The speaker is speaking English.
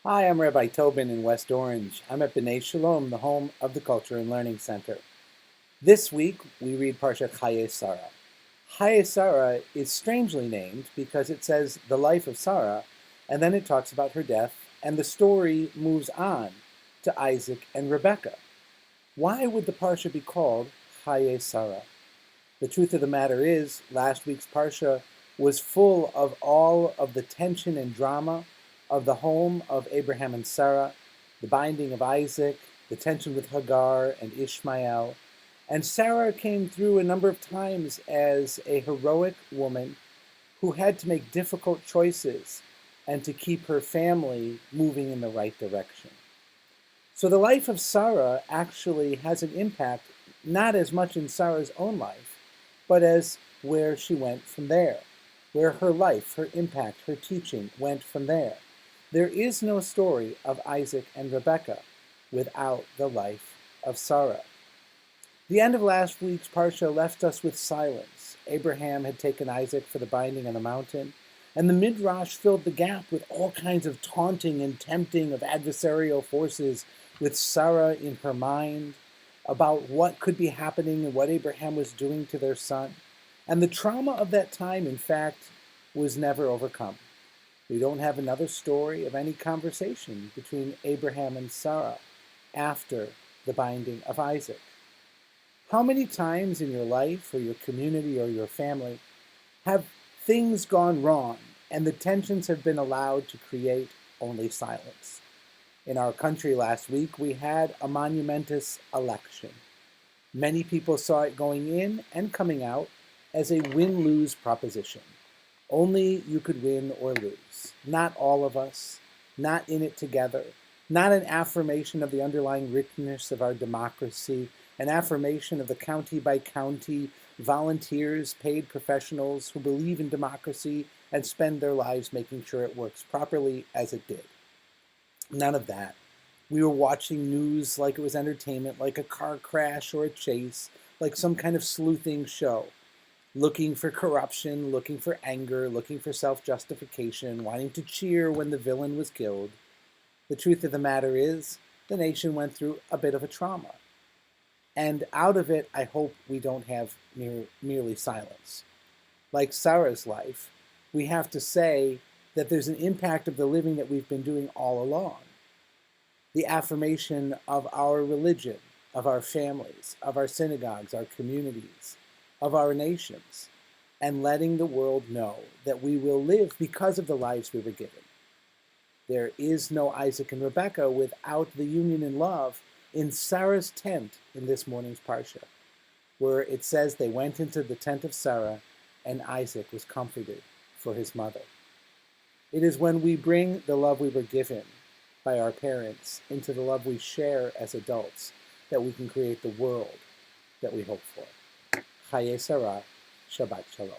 Hi, I'm Rabbi Tobin in West Orange. I'm at B'nai Shalom, the home of the Culture and Learning Center. This week, we read Parshat Chayei Sarah. Chayei Sarah is strangely named because it says the life of Sarah, and then it talks about her death, and the story moves on to Isaac and Rebekah. Why would the Parsha be called Chayei Sarah? The truth of the matter is, last week's Parsha was full of all of the tension and drama of the home of Abraham and Sarah, the binding of Isaac, the tension with Hagar and Ishmael. And Sarah came through a number of times as a heroic woman who had to make difficult choices and to keep her family moving in the right direction. So the life of Sarah actually has an impact, not as much in Sarah's own life, but as where she went from there, where her life, her impact, her teaching went from there. There is no story of Isaac and Rebekah without the life of Sarah. The end of last week's Parsha left us with silence. Abraham had taken Isaac for the binding on the mountain, and the Midrash filled the gap with all kinds of taunting and tempting of adversarial forces with Sarah in her mind about what could be happening and what Abraham was doing to their son. And the trauma of that time, in fact, was never overcome. We don't have another story of any conversation between Abraham and Sarah after the binding of Isaac. How many times in your life or your community or your family have things gone wrong and the tensions have been allowed to create only silence? In our country last week, we had a monumentous election. Many people saw it going in and coming out as a win-lose proposition. Only you could win or lose. Not all of us, not in it together, not an affirmation of the underlying richness of our democracy, an affirmation of the county-by-county volunteers, paid professionals who believe in democracy and spend their lives making sure it works properly as it did. None of that. We were watching news like it was entertainment, like a car crash or a chase, like some kind of sleuthing show, looking for corruption, looking for anger, looking for self-justification, wanting to cheer when the villain was killed. The truth of the matter is, the nation went through a bit of a trauma. And out of it, I hope we don't have merely silence. Like Sarah's life, we have to say that there's an impact of the living that we've been doing all along. The affirmation of our religion, of our families, of our synagogues, our communities, of our nations, and letting the world know that we will live because of the lives we were given. There is no Isaac and Rebekah without the union in love in Sarah's tent in this morning's Parsha, where it says they went into the tent of Sarah and Isaac was comforted for his mother. It is when we bring the love we were given by our parents into the love we share as adults that we can create the world that we hope for. Chayei Sarah, Shabbat Shalom.